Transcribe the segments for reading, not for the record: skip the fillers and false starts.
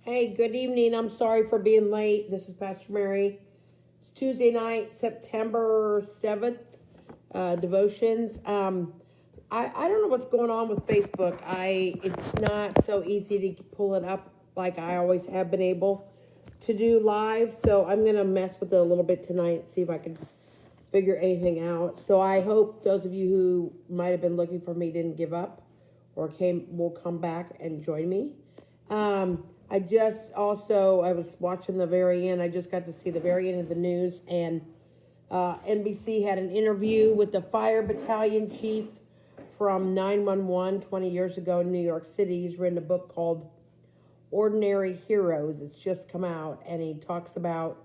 Hey, good evening. I'm sorry for being late. This is Pastor Mary. It's Tuesday night, September 7th, devotions. I don't know what's going on with Facebook. It's not so easy to pull it up like I always have been able to do live. So I'm going to mess with it a little bit tonight, see if I can figure anything out. So I hope those of you who might have been looking for me didn't give up or will come back and join me. I was watching the very end. I just got to see the very end of the news, and NBC had an interview with the fire battalion chief from 911 20 years ago in New York City. He's written a book called Ordinary Heroes. It's just come out, and he talks about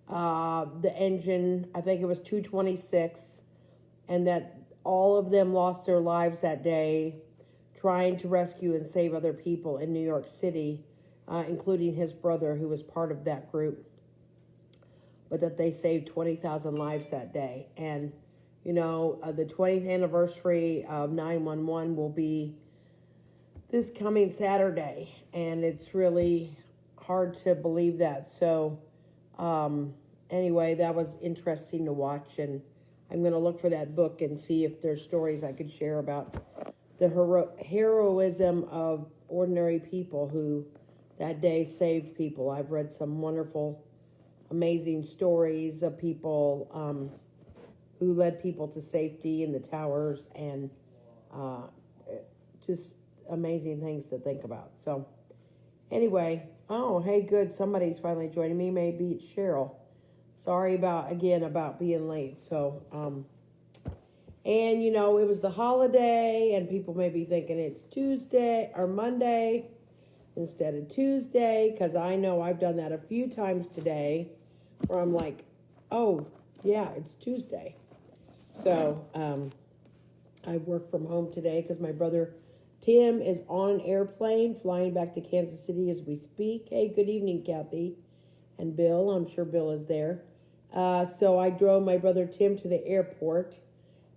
the engine, I think it was 226, and that all of them lost their lives that day trying to rescue and save other people in New York City, including his brother, who was part of that group, but that they saved 20,000 lives that day. And, the 20th anniversary of 911 will be this coming Saturday, and it's really hard to believe that. So, anyway, that was interesting to watch, and I'm going to look for that book and see if there's stories I could share about the heroism of ordinary people who that day saved people. I've read some wonderful, amazing stories of people who led people to safety in the towers, and just amazing things to think about. So anyway, hey, good. Somebody's finally joining me. Maybe it's Cheryl. Sorry about being late. So, and, it was the holiday, and people may be thinking it's Tuesday or Monday instead of Tuesday, because I know I've done that a few times today, where I'm like, oh, yeah, it's Tuesday. So I work from home today because my brother Tim is on an airplane flying back to Kansas City as we speak. Hey, good evening, Kathy and Bill. I'm sure Bill is there. So I drove my brother Tim to the airport.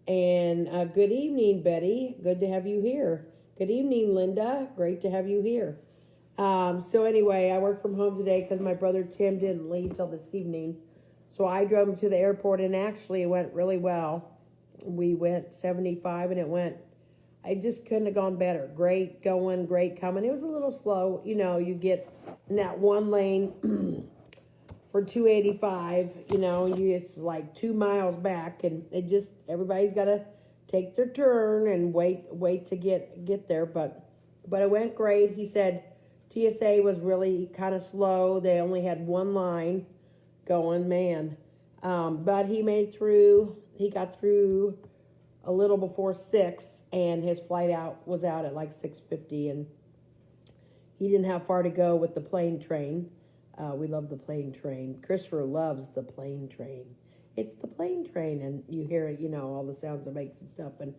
And good evening, Betty. Good to have you here. Good evening, Linda. Great to have you here. So anyway, I work from home today because my brother Tim didn't leave till this evening. So I drove him to the airport, and actually it went really well. We went 75, and it just couldn't have gone better. Great going, great coming. It was a little slow. You get in that one lane for 285, it's like 2 miles back, and everybody's got to take their turn and wait to get there. But it went great. He said TSA was really kind of slow. They only had one line going, man. But he made through. He got through a little before 6, and his flight was out at like 6:50, and he didn't have far to go with the plane train. We love the plane train. Christopher loves the plane train. It's the plane train, and you hear it, all the sounds it makes and stuff. And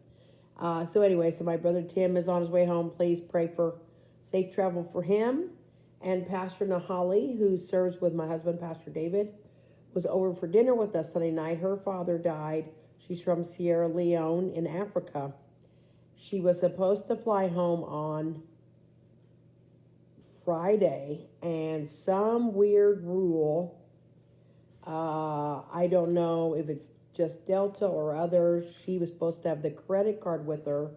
so anyway, my brother Tim is on his way home. Please pray for safe travel for him. And Pastor Nahali, who serves with my husband, Pastor David, was over for dinner with us Sunday night. Her father died. She's from Sierra Leone in Africa. She was supposed to fly home on Friday, and some weird rule, I don't know if it's just Delta or others, she was supposed to have the credit card with her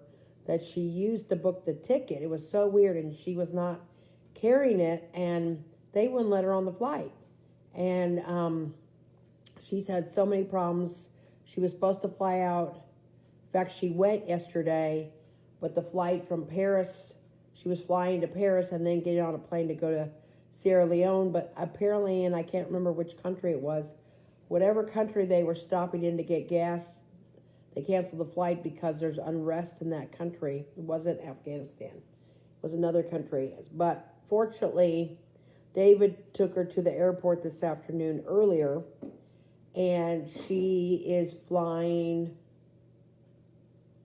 that she used to book the ticket. It was so weird, and she was not carrying it, and they wouldn't let her on the flight. And she's had so many problems. She was supposed to fly out. In fact, she went yesterday, but the flight from Paris, she was flying to Paris and then getting on a plane to go to Sierra Leone. But apparently, and I can't remember which country it was, whatever country they were stopping in to get gas, they canceled the flight because there's unrest in that country. It wasn't Afghanistan. It was another country. But fortunately, David took her to the airport this afternoon earlier, and she is flying,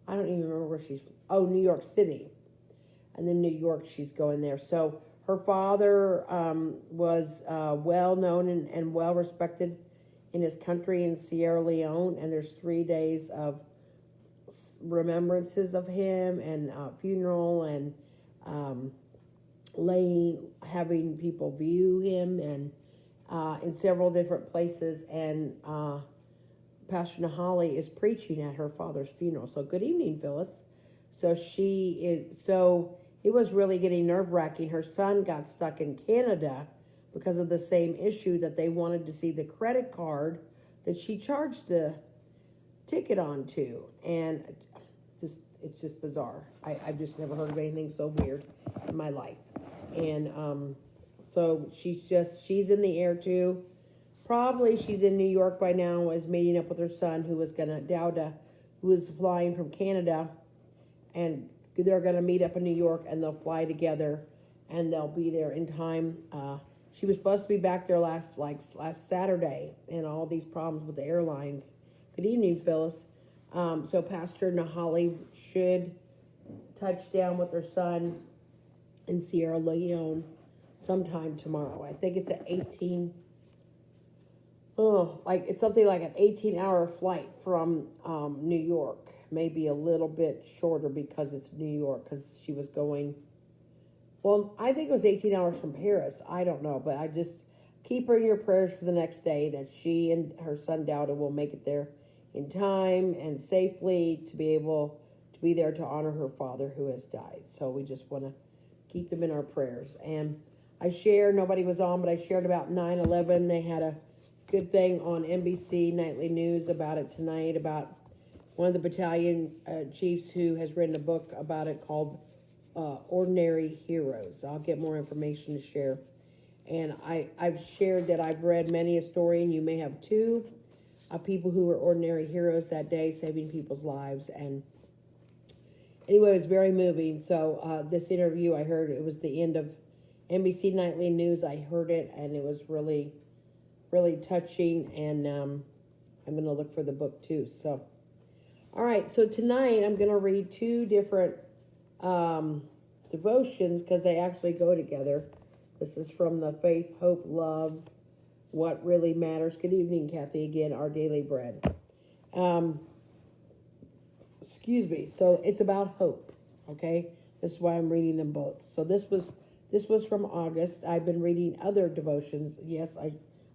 I don't even remember where New York City. And then New York, she's going there. So her father was well known and well respected in his country in Sierra Leone, and there's 3 days of remembrances of him and funeral, and having people view him and in several different places. And Pastor Nahali is preaching at her father's funeral. So good evening, Phyllis. So it was really getting nerve-wracking. Her son got stuck in Canada because of the same issue, that they wanted to see the credit card that she charged the ticket onto. And it's just bizarre. I've just never heard of anything so weird in my life. And so she's in the air too. Probably she's in New York by now, is meeting up with her son, who was flying from Canada, and they're gonna meet up in New York, and they'll fly together, and they'll be there in time. She was supposed to be back there last Saturday, and all these problems with the airlines. Good evening, Phyllis. So Pastor Nahali should touch down with her son in Sierra Leone sometime tomorrow. I think it's it's something like an 18-hour flight from New York. Maybe a little bit shorter because it's New York, because she was going, well, I think it was 18 hours from Paris. I don't know, but I just keep her in your prayers for the next day, that she and her son Dowda will make it there in time and safely to be able to be there to honor her father who has died. So we just want to keep them in our prayers. And nobody was on, but I shared about 9/11. They had a good thing on NBC Nightly News about it tonight, about one of the battalion chiefs who has written a book about it called Ordinary Heroes. I'll get more information to share. And I've shared that I've read many a story, and you may have too, of people who were ordinary heroes that day, saving people's lives. And anyway, it was very moving. So this interview, I heard it was the end of NBC Nightly News. I heard it, and it was really, really touching. And I'm going to look for the book too. So, all right. So tonight I'm going to read two different devotions, because they actually go together. This is from the Faith, Hope, Love, What Really Matters. Good evening, Kathy, again, Our Daily Bread. Excuse me. So it's about hope, okay? This is why I'm reading them both. So this was from August. I've been reading other devotions. Yes,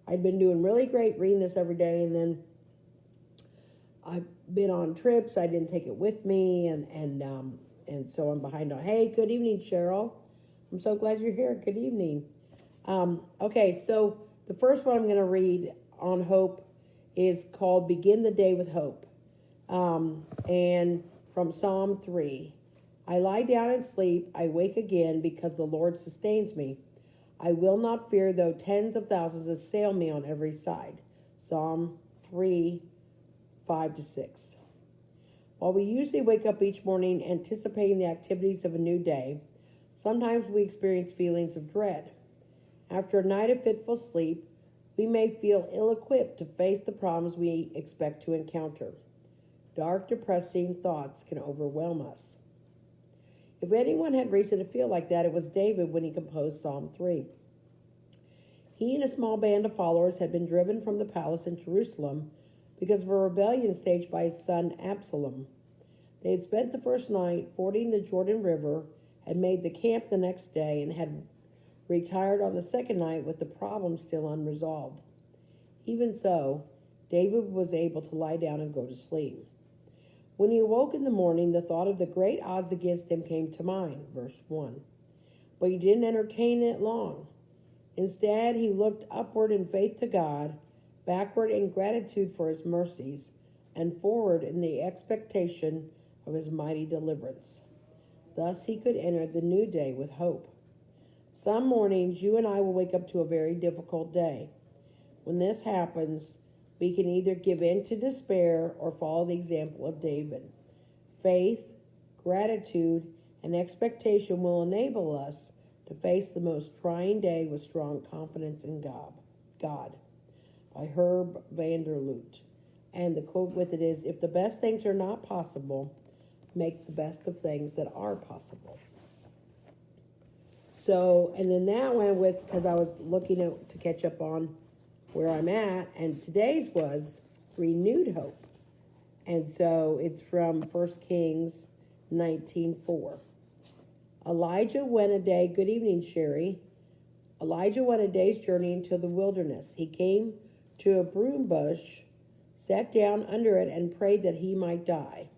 I'd been doing really great reading this every day, and then I've been on trips. I didn't take it with me, and so I'm behind on. Hey, good evening, Cheryl. I'm so glad you're here. Good evening. Okay, so the first one I'm going to read on hope is called Begin the Day with Hope. And from Psalm 3. I lie down and sleep. I wake again because the Lord sustains me. I will not fear though tens of thousands assail me on every side. Psalm 3, 5-6. While we usually wake up each morning anticipating the activities of a new day, sometimes we experience feelings of dread. After a night of fitful sleep, we may feel ill-equipped to face the problems we expect to encounter. Dark, depressing thoughts can overwhelm us. If anyone had reason to feel like that, it was David when he composed Psalm 3. He and a small band of followers had been driven from the palace in Jerusalem because of a rebellion staged by his son Absalom. They had spent the first night fording the Jordan River, had made the camp the next day, and had retired on the second night with the problem still unresolved. Even so, David was able to lie down and go to sleep. When he awoke in the morning, the thought of the great odds against him came to mind, verse 1. But he didn't entertain it long. Instead, he looked upward in faith to God, backward in gratitude for his mercies, and forward in the expectation of his mighty deliverance. Thus he could enter the new day with hope. Some mornings, you and I will wake up to a very difficult day. When this happens, we can either give in to despair or follow the example of David. Faith, gratitude, and expectation will enable us to face the most trying day with strong confidence in God. By Herb Vanderloot. And the quote with it is, if the best things are not possible, make the best of things that are possible. So, and then that went with, because I was looking to catch up on where I'm at, and today's was renewed hope. And so it's from 1 Kings 19:4. Elijah went a day, good evening, Sherry. Elijah went a day's journey into the wilderness. He came to a broom bush, sat down under it, and prayed that he might die.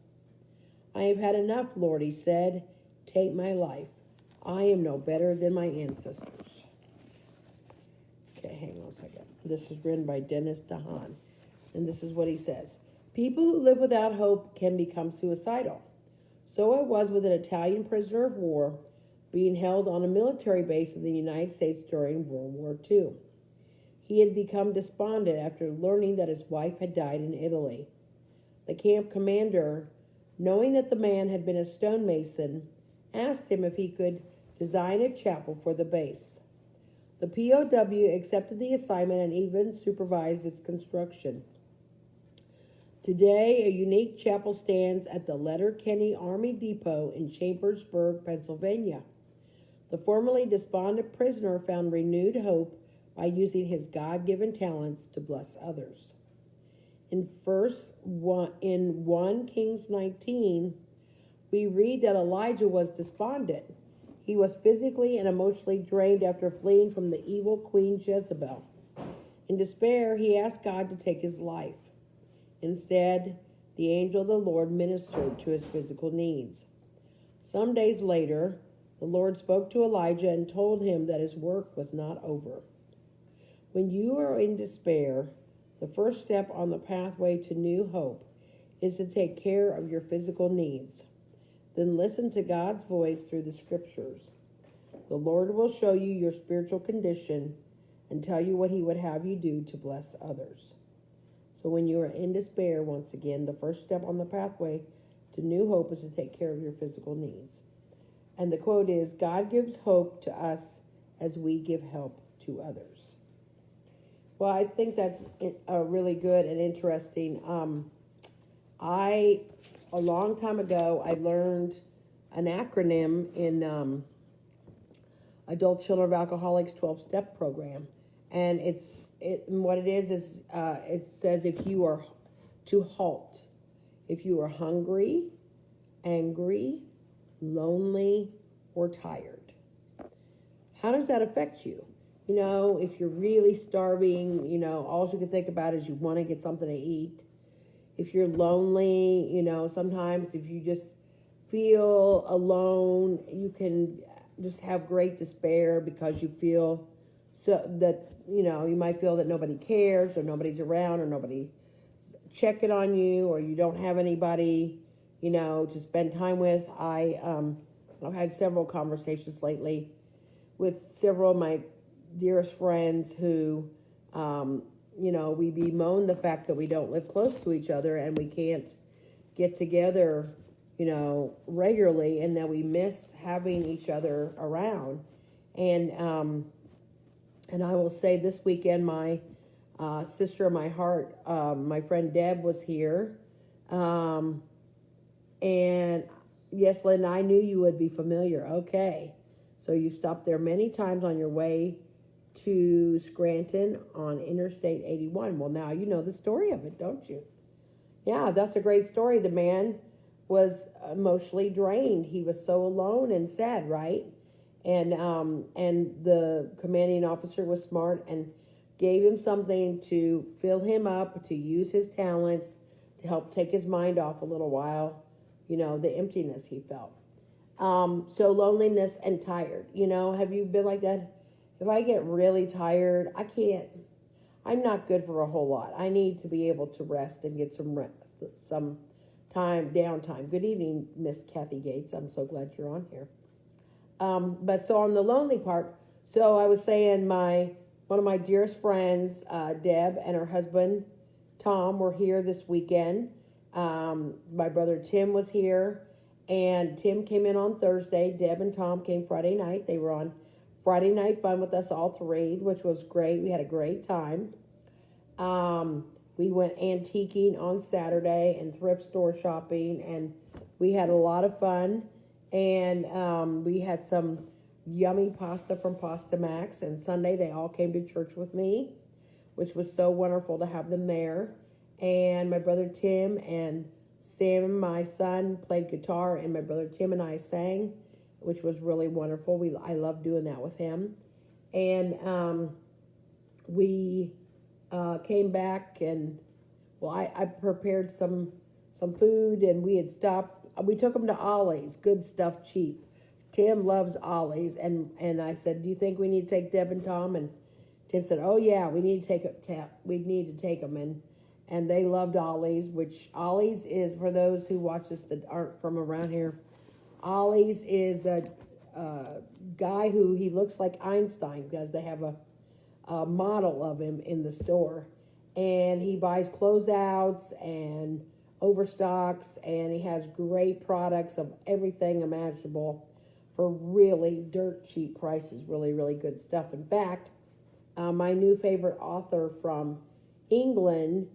I have had enough, Lord, he said. Take my life. I am no better than my ancestors. Okay, hang on a second. This is written by Dennis DeHaan. And this is what he says. People who live without hope can become suicidal. So it was with an Italian prisoner of war being held on a military base in the United States during World War II. He had become despondent after learning that his wife had died in Italy. The camp commander, knowing that the man had been a stonemason, asked him if he could design a chapel for the base. The POW accepted the assignment and even supervised its construction. Today, a unique chapel stands at the Letterkenny Army Depot in Chambersburg, Pennsylvania. The formerly despondent prisoner found renewed hope by using his God-given talents to bless others. In 1 Kings 19, we read that Elijah was despondent. He was physically and emotionally drained after fleeing from the evil Queen Jezebel. In despair, he asked God to take his life. Instead, the angel of the Lord ministered to his physical needs. Some days later, the Lord spoke to Elijah and told him that his work was not over. When you are in despair, the first step on the pathway to new hope is to take care of your physical needs. Then listen to God's voice through the scriptures. The Lord will show you your spiritual condition and tell you what he would have you do to bless others. So when you are in despair, once again, the first step on the pathway to new hope is to take care of your physical needs. And the quote is, God gives hope to us as we give help to others. Well, I think that's really good and interesting. A long time ago, I learned an acronym in Adult Children of Alcoholics 12-Step Program. And what it is it says if you are to halt, if you are hungry, angry, lonely, or tired. How does that affect you? You know, if you're really starving, you know, all you can think about is you want to get something to eat. If you're lonely, you know, sometimes if you just feel alone, you can just have great despair because you feel so that, you know, you might feel that nobody cares or nobody's around or nobody's checking on you or you don't have anybody, you know, to spend time with. I've had several conversations lately with several of my dearest friends who, you know, we bemoan the fact that we don't live close to each other and we can't get together, you know, regularly, and that we miss having each other around. And I will say this weekend, my sister of my heart, my friend Deb, was here. And yes, Lynn, I knew you would be familiar. Okay. So you stopped there many times on your way to Scranton on Interstate 81. Well, now you know the story of it, don't you? Yeah, that's a great story. The man was emotionally drained. He was so alone and sad, right? And the commanding officer was smart and gave him something to fill him up, to use his talents, to help take his mind off a little while, you know, the emptiness he felt. So loneliness and tired, you know, have you been like that? If I get really tired, I'm not good for a whole lot. I need to be able to rest and get some rest, some downtime. Good evening, Miss Kathy Gates. I'm so glad you're on here. But so on the lonely part, so I was saying one of my dearest friends, Deb, and her husband, Tom, were here this weekend. My brother Tim was here, and Tim came in on Thursday. Deb and Tom came Friday night. They were on Friday night fun with us all three, which was great. We had a great time. We went antiquing on Saturday and thrift store shopping, and we had a lot of fun. And we had some yummy pasta from Pasta Max. And Sunday they all came to church with me, which was so wonderful to have them there. And my brother Tim and Sam, my son, played guitar, and my brother Tim and I sang. which was really wonderful. I love doing that with him. And we came back and, well, I prepared some food, and we had stopped. We took him to Ollie's, good stuff, cheap. Tim loves Ollie's, and I said, do you think we need to take Deb and Tom? And Tim said, oh yeah, we need to take them. And they loved Ollie's, which Ollie's is, for those who watch this that aren't from around here, Ollie's is a guy who, he looks like Einstein, because they have a model of him in the store. And he buys closeouts and overstocks, and he has great products of everything imaginable for really dirt cheap prices, really, really good stuff. In fact, my new favorite author from England,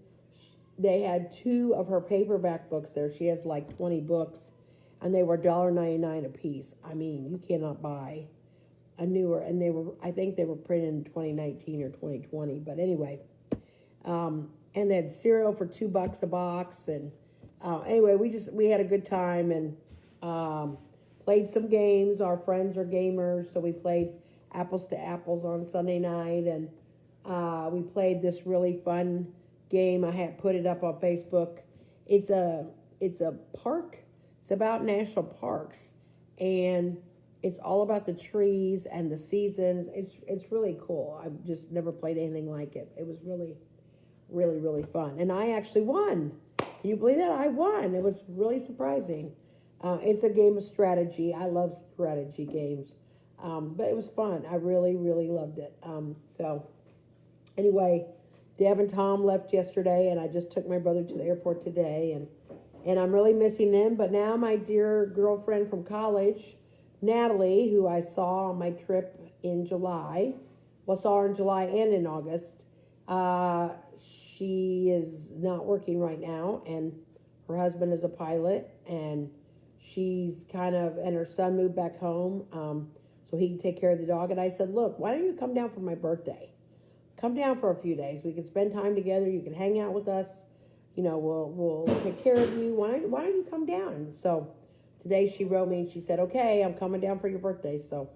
they had 2 of her paperback books there. She has like 20 books, and they were $1.99 a piece. I mean, you cannot buy a newer, and I think they were printed in 2019 or 2020, but anyway. And they had cereal for $2 a box, and anyway, we had a good time, and played some games. Our friends are gamers, so we played Apples to Apples on Sunday night, and we played this really fun game. I had put it up on Facebook. It's a park. It's about national parks, and it's all about the trees and the seasons. It's really cool. I've just never played anything like it. It was really, really, really fun, and I actually won. Can you believe that? I won. It was really surprising. It's a game of strategy. I love strategy games. But it was fun. I really, really loved it. So anyway, Deb and Tom left yesterday, and I just took my brother to the airport today, and I'm really missing them. But now my dear girlfriend from college, Natalie, who I saw on my trip in July, saw her in July and in August, she is not working right now, and her husband is a pilot, and she's and her son moved back home, so he can take care of the dog. And I said, look, why don't you come down for my birthday? Come down for a few days. We can spend time together. You can hang out with us. You know, we'll take care of you. Why don't you come down? So today she wrote me and she said, okay, I'm coming down for your birthday. So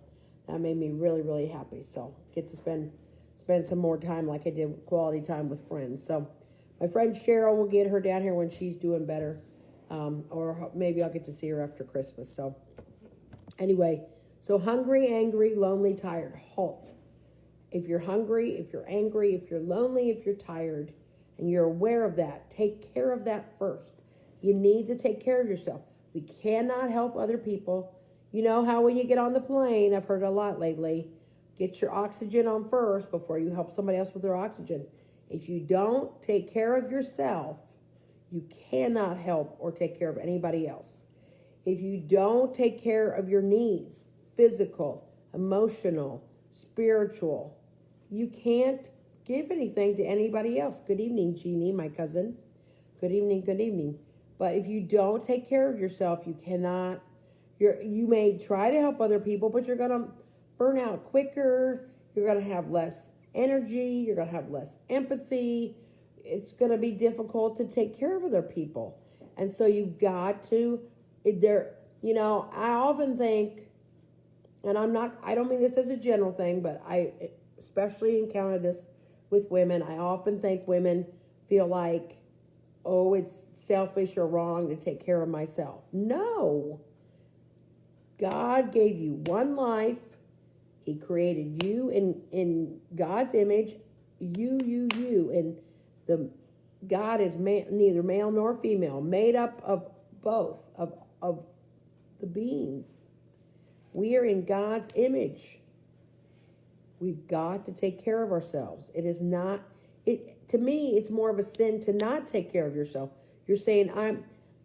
that made me really, really happy. So get to spend some more time like I did, quality time with friends. So my friend Cheryl will get her down here when she's doing better. Or maybe I'll get to see her after Christmas. So anyway, so hungry, angry, lonely, tired. Halt. If you're hungry, if you're angry, if you're lonely, if you're tired, and you're aware of that, take care of that first. You need to take care of yourself. We cannot help other people. You know how when you get on the plane, I've heard a lot lately, get your oxygen on first before you help somebody else with their oxygen. If you don't take care of yourself, you cannot help or take care of anybody else. If you don't take care of your needs, physical, emotional, spiritual, you can't give anything to anybody else. Good evening, Jeannie, my cousin. Good evening, good evening. But if you don't take care of yourself, you cannot, you may try to help other people, but you're going to burn out quicker. You're going to have less energy. You're going to have less empathy. It's going to be difficult to take care of other people. And so you've got to, I often think, and I don't mean this as a general thing, but I especially encounter this with women. I often think women feel like, oh, it's selfish or wrong to take care of myself. No. God gave you one life. He created you in God's image, you, and God is neither male nor female, made up of both, of the beings. We are in God's image. We've got to take care of ourselves. It is not, to me, it's more of a sin to not take care of yourself. You're saying,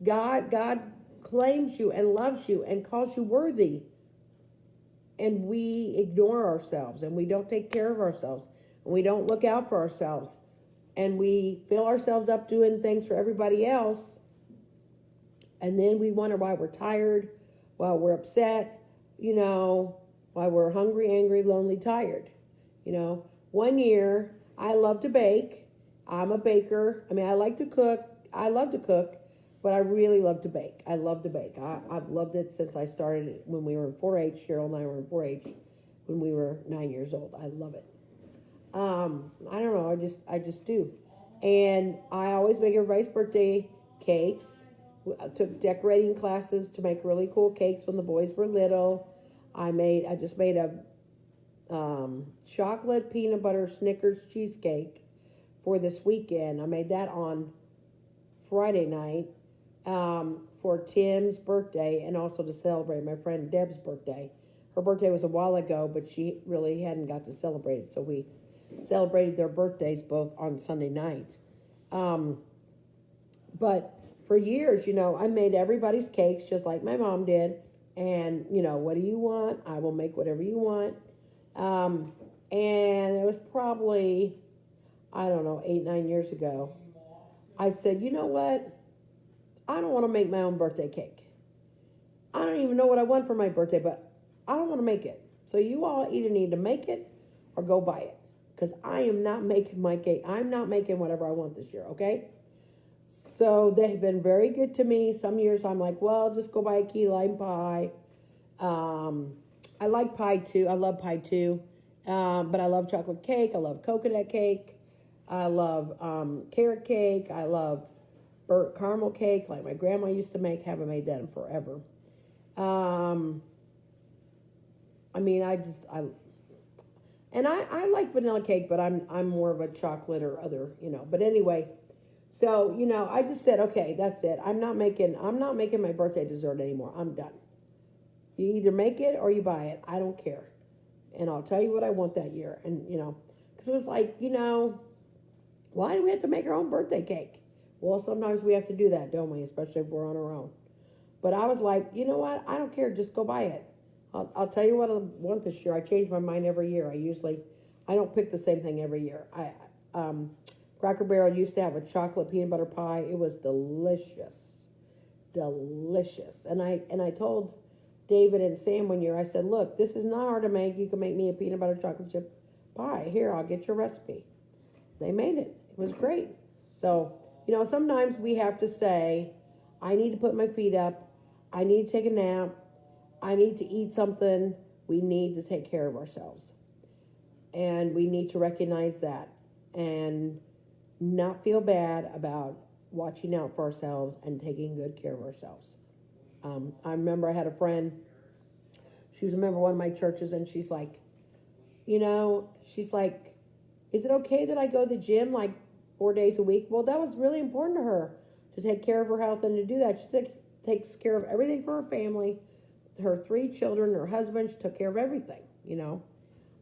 God claims you and loves you and calls you worthy. And we ignore ourselves, and we don't take care of ourselves, and we don't look out for ourselves, and we fill ourselves up doing things for everybody else, and then we wonder why we're tired, why we're upset, why we're hungry, angry, lonely, tired. 1 year, I love to bake. I'm a baker. I mean, I like to cook. I love to cook, But I really love to bake. I love to bake. I've loved it since I started when we were in 4-H. Cheryl and I were in 4-H when we were 9 years old. I love it. I don't know. I just do. And I always make everybody's birthday cakes. I took decorating classes to make really cool cakes when the boys were little. I just made a chocolate peanut butter Snickers cheesecake for this weekend. I made that on Friday night for Tim's birthday and also to celebrate my friend Deb's birthday. Her birthday was a while ago, but she really hadn't got to celebrate it, so we celebrated their birthdays both on Sunday night. But for years, I made everybody's cakes just like my mom did. And, what do you want? I will make whatever you want. And it was probably, 8-9 years ago. I said, you know what? I don't want to make my own birthday cake. I don't even know what I want for my birthday, but I don't want to make it. So you all either need to make it or go buy it. Because I am not making my cake. I'm not making whatever I want this year, okay? So they've been very good to me. Some years I'm like, well, just go buy a key lime pie. I like pie too. I love pie too. But I love chocolate cake. I love coconut cake. I love carrot cake. I love burnt caramel cake like my grandma used to make. Haven't made that in forever. I like vanilla cake, but I'm more of a chocolate or other, But anyway, so I just said, okay, that's it. I'm not making my birthday dessert anymore. I'm done. You either make it or you buy it. I don't care, and I'll tell you what I want that year. And because it was like, why do we have to make our own birthday cake? Well, sometimes we have to do that, don't we? Especially if we're on our own. But I was like, you know what? I don't care. Just go buy it. I'll tell you what I want this year. I change my mind every year. I don't pick the same thing every year. Cracker Barrel used to have a chocolate peanut butter pie. It was delicious. And I told David and Sam one year, I said, look, this is not hard to make. You can make me a peanut butter chocolate chip pie. Here, I'll get your recipe. They made it. It was great. So, sometimes we have to say, I need to put my feet up. I need to take a nap. I need to eat something. We need to take care of ourselves. And we need to recognize that and not feel bad about watching out for ourselves and taking good care of ourselves. I remember I had a friend, she was a member of one of my churches, and she's like, is it okay that I go to the gym like 4 days a week? Well, that was really important to her to take care of her health and to do that. She takes care of everything for her family, her 3 children, her husband. She took care of everything,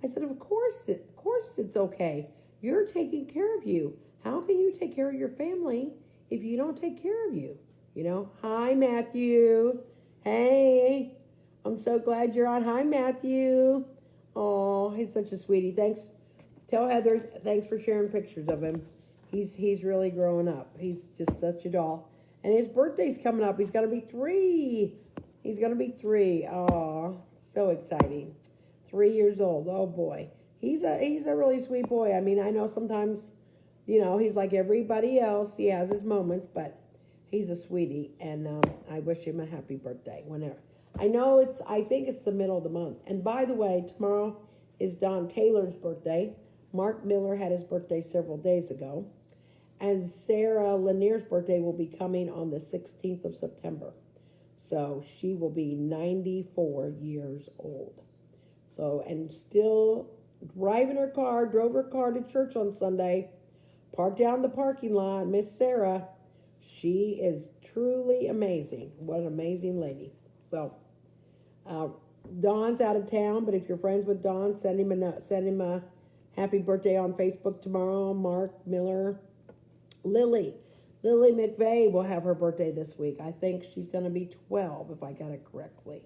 I said, of course it's okay. You're taking care of you. How can you take care of your family if you don't take care of you? Hi, Matthew. Hey, I'm so glad you're on. Hi, Matthew. Oh, he's such a sweetie. Thanks. Tell Heather, thanks for sharing pictures of him. He's really growing up. He's just such a doll. And his birthday's coming up. He's going to be 3. Oh, so exciting. 3 years old. Oh, boy. He's a really sweet boy. I know sometimes, he's like everybody else. He has his moments, but he's a sweetie. And I wish him a happy birthday whenever. I think it's the middle of the month. And by the way, tomorrow is Don Taylor's birthday. Mark Miller had his birthday several days ago. And Sarah Lanier's birthday will be coming on the 16th of September. So she will be 94 years old. So, and still drove her car to church on Sunday, parked down the parking lot. Miss Sarah, she is truly amazing. What an amazing lady. So, Don's out of town, but if you're friends with Don, send him a happy birthday on Facebook tomorrow. Mark Miller. Lily McVeigh will have her birthday this week. I think she's going to be 12, if I got it correctly.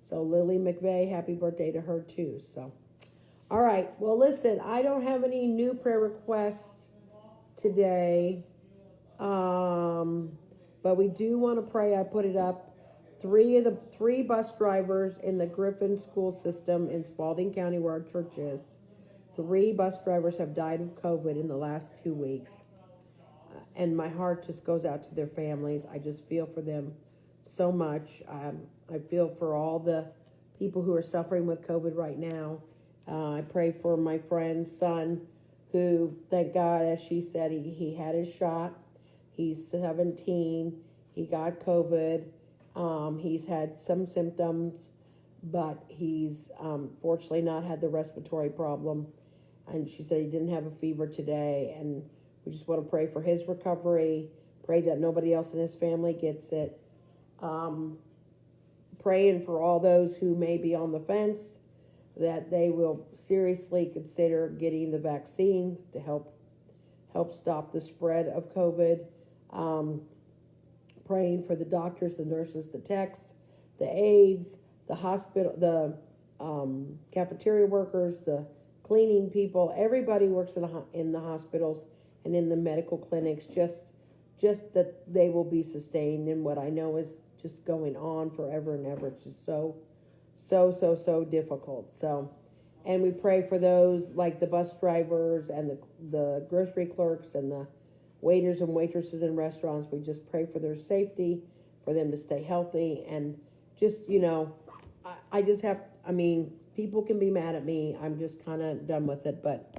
So Lily McVeigh, happy birthday to her too. So, all right. Well, listen, I don't have any new prayer requests today, but we do want to pray. I put it up. 3 bus drivers in the Griffin school system in Spalding County, where our church is. 3 bus drivers have died of COVID in the last 2 weeks. And my heart just goes out to their families. I just feel for them so much. I feel for all the people who are suffering with COVID right now. I pray for my friend's son, who, thank God, as she said, he had his shot. He's 17. He got COVID. He's had some symptoms, but he's fortunately not had the respiratory problem. And she said he didn't have a fever today. And we just want to pray for his recovery. Pray that nobody else in his family gets it. Praying for all those who may be on the fence, that they will seriously consider getting the vaccine to help stop the spread of COVID. Praying for the doctors, the nurses, the techs, the aides, the hospital, the cafeteria workers, the cleaning people. Everybody works in the hospitals and in the medical clinics. Just that they will be sustained in what I know is just going on forever and ever. It's just so difficult. So, and we pray for those like the bus drivers and the grocery clerks and the waiters and waitresses in restaurants. We just pray for their safety, for them to stay healthy, and just, I just have, people can be mad at me. I'm just kind of done with it, but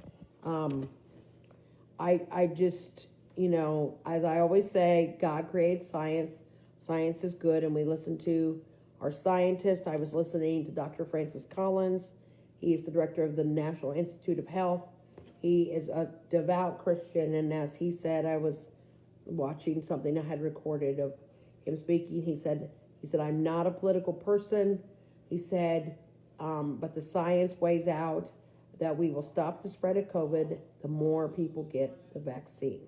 I just, as I always say, God created science. Science is good, and we listen to our scientists. I was listening to Dr. Francis Collins. He is the director of the National Institute of Health. He is a devout Christian, and as he said, I was watching something I had recorded of him speaking. He said, I'm not a political person. He said, but the science weighs out that we will stop the spread of COVID the more people get the vaccine.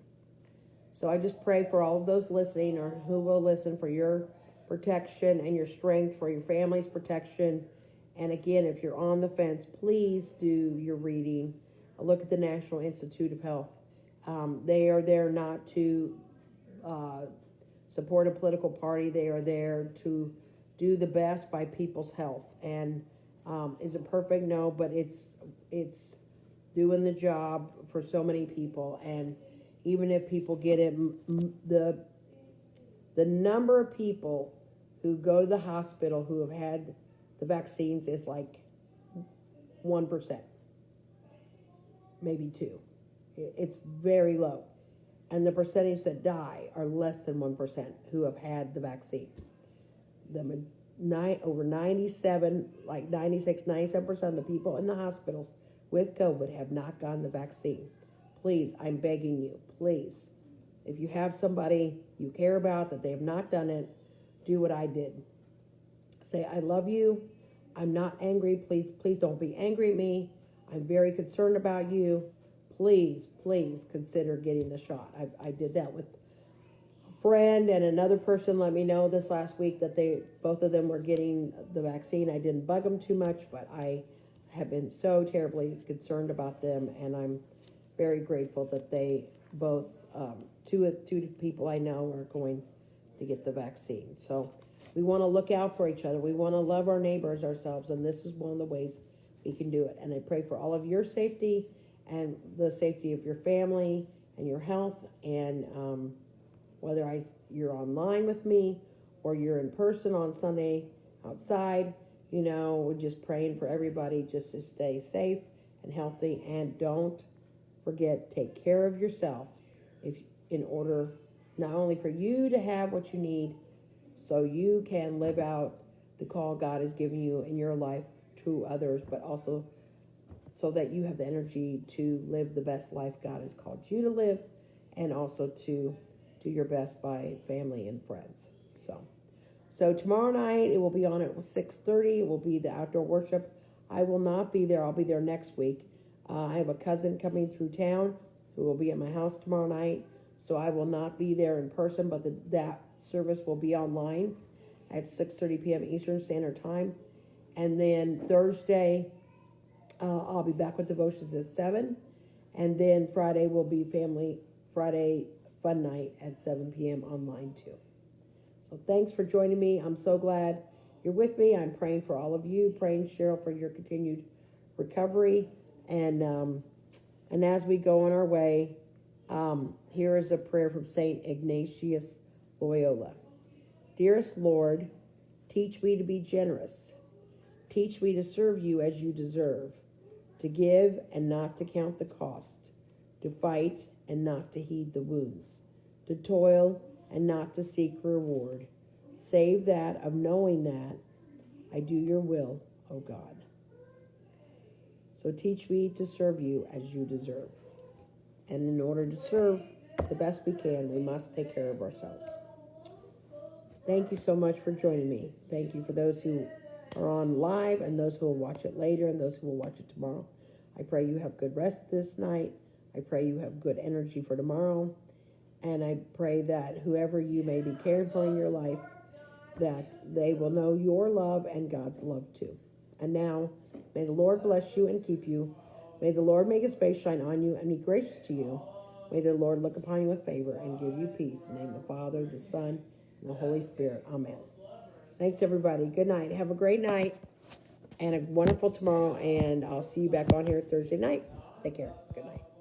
So I just pray for all of those listening or who will listen, for your protection and your strength, for your family's protection. And again, if you're on the fence, please do your reading. Look at the National Institute of Health. They are there not to support a political party. They are there to do the best by people's health. And is it perfect? No, but it's doing the job for so many people. And even if people get it, the number of people who go to the hospital who have had the vaccines is like 1%, maybe 2%. It's very low. And the percentage that die are less than 1% who have had the vaccine. Over 97, like 96, 97% of the people in the hospitals with COVID have not gotten the vaccine. Please, I'm begging you, please, if you have somebody you care about that they have not done it, do what I did. Say, I love you. I'm not angry. Please don't be angry at me. I'm very concerned about you. Please consider getting the shot. I did that with a friend, and another person let me know this last week that both of them were getting the vaccine. I didn't bug them too much, but I have been so terribly concerned about them, and I'm very grateful that they both, two people I know are going to get the vaccine. So we want to look out for each other. We want to love our neighbors ourselves, and this is one of the ways we can do it. And I pray for all of your safety and the safety of your family and your health. And whether you're online with me or you're in person on Sunday outside, we're just praying for everybody just to stay safe and healthy. And don't forget, take care of yourself in order not only for you to have what you need so you can live out the call God has given you in your life to others, but also so that you have the energy to live the best life God has called you to live, and also to do your best by family and friends. So tomorrow night, it will be on at 6:30. It will be the outdoor worship. I will not be there. I'll be there next week. I have a cousin coming through town who will be at my house tomorrow night, so I will not be there in person, but that service will be online at 6:30 p.m. Eastern Standard Time. And then Thursday, I'll be back with devotions at 7. And then Friday will be Friday Fun Night at 7 p.m. online too. So thanks for joining me. I'm so glad you're with me. I'm praying for all of you, praying, Cheryl, for your continued recovery. And as we go on our way, Here is a prayer from St. Ignatius Loyola. Dearest Lord, teach me to be generous. Teach me to serve you as you deserve, to give and not to count the cost, to fight and not to heed the wounds, to toil and not to seek reward, save that of knowing that I do your will, O God. So teach me to serve you as you deserve. And in order to serve the best we can, we must take care of ourselves. Thank you so much for joining me. Thank you for those who are on live and those who will watch it later and those who will watch it tomorrow. I pray you have good rest this night. I pray you have good energy for tomorrow. And I pray that whoever you may be caring for in your life, that they will know your love and God's love too. And now, may the Lord bless you and keep you. May the Lord make his face shine on you and be gracious to you. May the Lord look upon you with favor and give you peace. In the name of the Father, the Son, and the Holy Spirit. Amen. Thanks, everybody. Good night. Have a great night and a wonderful tomorrow. And I'll see you back on here Thursday night. Take care. Good night.